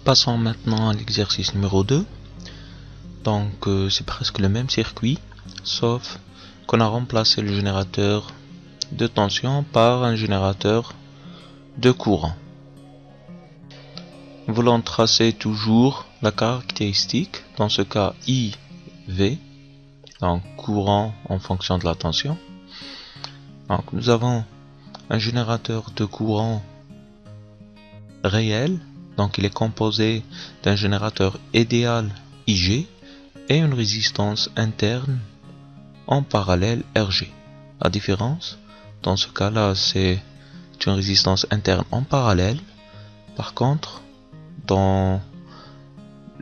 Passons maintenant à l'exercice numéro 2. Donc c'est presque le même circuit, sauf qu'on a remplacé le générateur de tension par un générateur de courant. Nous voulons tracer toujours la caractéristique, dans ce cas IV, donc courant en fonction de la tension. Donc nous avons un générateur de courant réel, donc il est composé d'un générateur idéal IG et une résistance interne en parallèle RG. La différence, dans ce cas-là, c'est une résistance interne en parallèle. Par contre, dans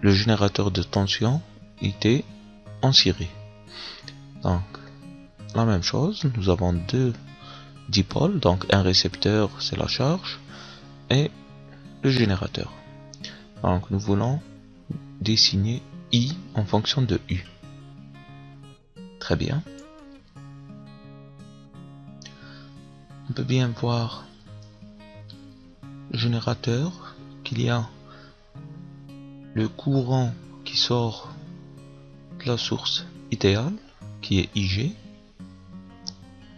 le générateur de tension, il était en série. Donc, la même chose, nous avons deux dipôles, donc un récepteur, c'est la charge, et le générateur. Donc, nous voulons dessiner I en fonction de U. Très bien. On peut bien voir le générateur, qu'il y a le courant qui sort de la source idéale, qui est IG,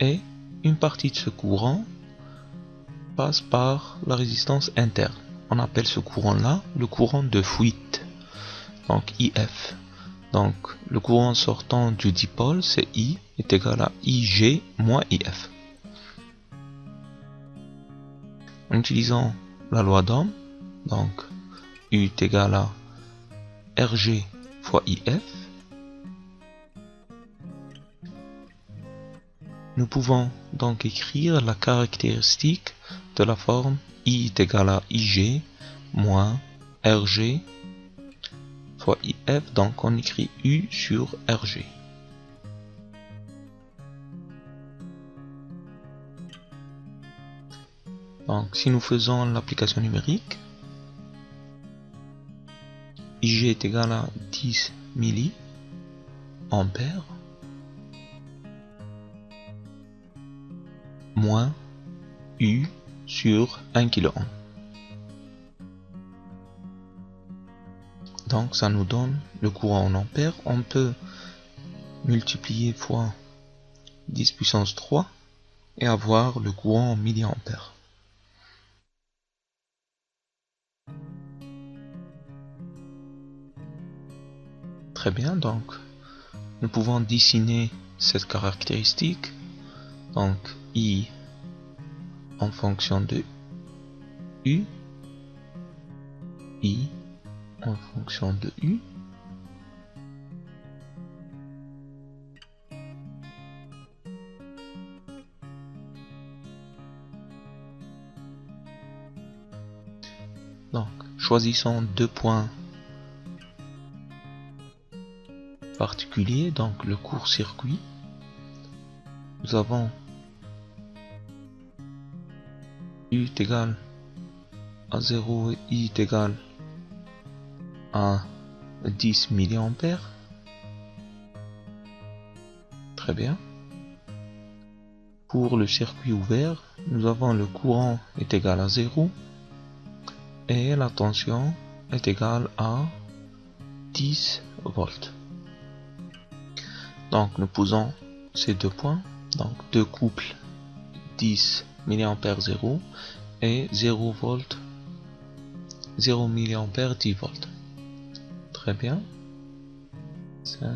et une partie de ce courant passe par la résistance interne. On appelle ce courant-là le courant de fuite, donc IF. Donc le courant sortant du dipôle, c'est I, est égal à IG moins IF. En utilisant la loi d'Ohm, donc U est égal à RG fois IF, nous pouvons donc écrire la caractéristique de la forme I est égal à IG moins RG fois IF, donc on écrit U sur RG. Donc si nous faisons l'application numérique, IG est égal à 10 milliampères moins U sur 1 kilo ohm. Donc ça nous donne le courant en ampères. On peut multiplier fois 10 puissance 3 et avoir le courant en milliampères. Très bien, donc nous pouvons dessiner cette caractéristique. Donc I en fonction de U, I en fonction de U, donc choisissons deux points particuliers, donc le court-circuit. Nous avons U est égal à 0 et I est égal à 10 milliampères. Très bien. Pour le circuit ouvert, nous avons le courant est égal à 0 et la tension est égale à 10 volts. Donc nous posons ces deux points, donc deux couples 10 milliampères 0 et 0 volts 0 milliampères 10 volts. Très bien. 5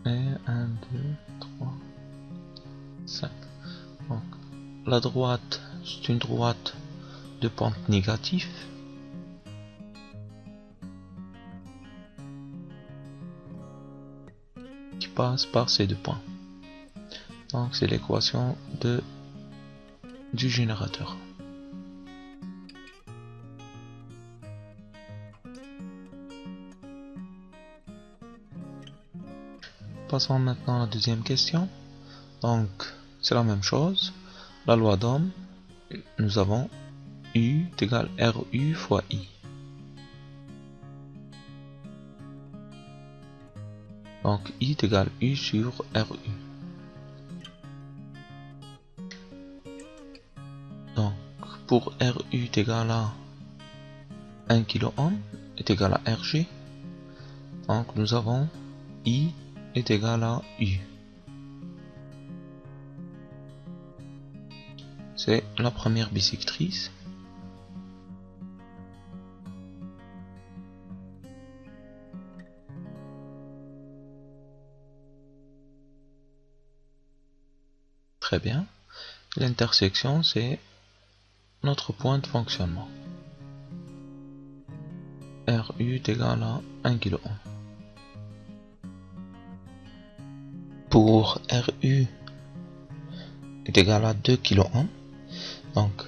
et 1, 2, 3, 5. Donc la droite, c'est une droite de pente négative. Qui passe par ces deux points. Donc c'est l'équation du générateur. Passons maintenant à la deuxième question. Donc c'est la même chose. La loi d'Ohm, nous avons U est égal à RU fois I. Donc I est égal à U sur RU. Donc pour RU est égal à 1 kΩ est égal à RG. Donc nous avons I est égal à U. C'est la première bissectrice. Très bien. L'intersection, c'est notre point de fonctionnement. RU est égal à 1 kΩ. Pour RU est égal à 2 kΩ. Donc,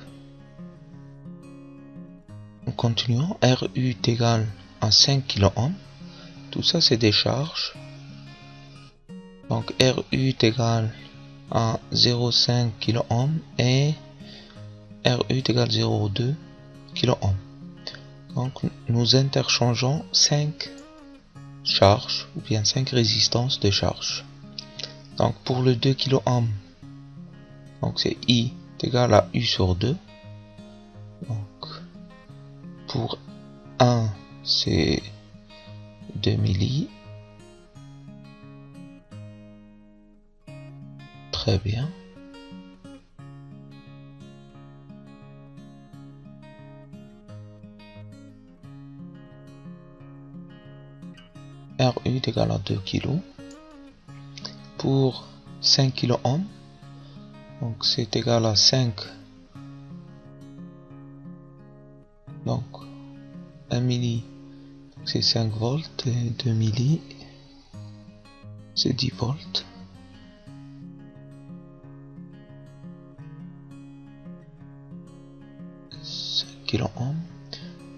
en continuant, RU est égal à 5 kΩ. Tout ça, c'est des charges. Donc, RU est égal à 0,5 kΩ et RU est égal à 0,2 kΩ. Donc, nous interchangeons 5 charges ou bien 5 résistances de charge. Donc, pour le 2 kΩ, donc c'est I est égal à U sur 2. Donc, pour 1, c'est 2 milli. Très bien. RU est égal à 2 kg. Pour 5 kΩ, donc c'est égal à 5. Donc 1 milli, c'est 5 volts et 2 milli, c'est 10 volts. Kilo ohm.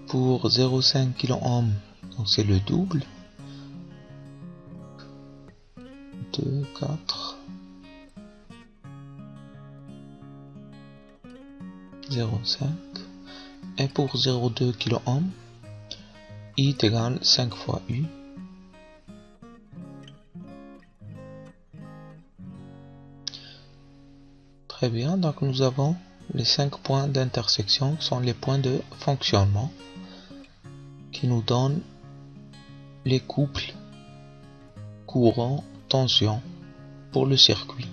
Pour 0,5 kilo ohm, donc c'est le double. 2, 4, 0,5. Et pour 0,2 kilo ohm, I est égal 5 fois U. Très bien, donc nous avons les 5 points d'intersection qui sont les points de fonctionnement qui nous donnent les couples courant tension pour le circuit.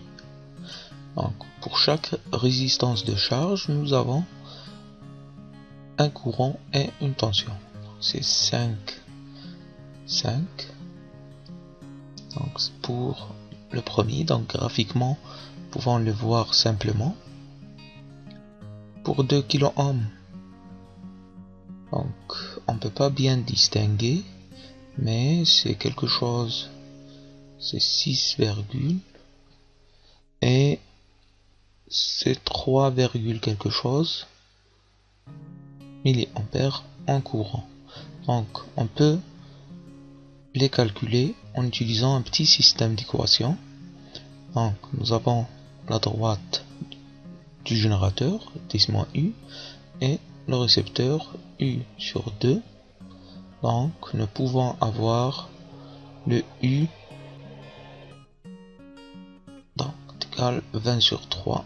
Donc pour chaque résistance de charge, nous avons un courant et une tension. C'est 5. Donc pour le premier, donc graphiquement, nous pouvons le voir simplement. Pour 2 kilo ohm, donc on peut pas bien distinguer, mais c'est quelque chose, c'est 6, et c'est 3, quelque chose milliampères en courant. Donc on peut les calculer en utilisant un petit système d'équations. Donc nous avons la droite du générateur, 10-U, et le récepteur U sur 2. Donc nous pouvons avoir le U donc égal 20 sur 3.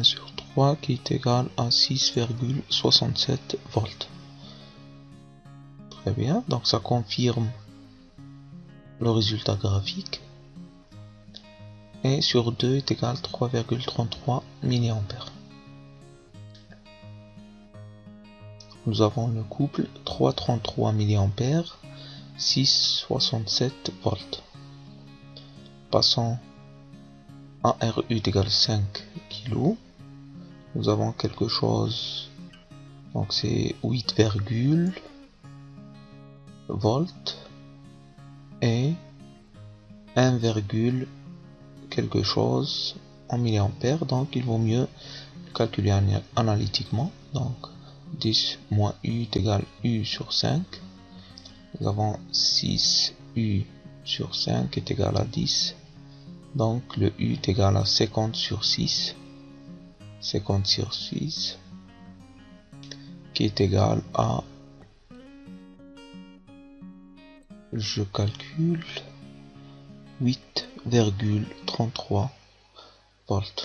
Sur 3 qui est égal à 6,67 volts. Très bien, donc ça confirme le résultat graphique. Et sur 2 est égal à 3,33 mA. Nous avons le couple 3,33 mA, 6,67 volts. Passons à RU est égal à 5 kg. Nous avons quelque chose, donc c'est 8, volts et 1, quelque chose en milliampères. Donc il vaut mieux calculer analytiquement. Donc 10 moins U est égal à U sur 5. Nous avons 6U sur 5 est égal à 10. Donc le U est égal à 50 sur 6. 50 sur 6 qui est égal à, je calcule, 8 1,33 volts.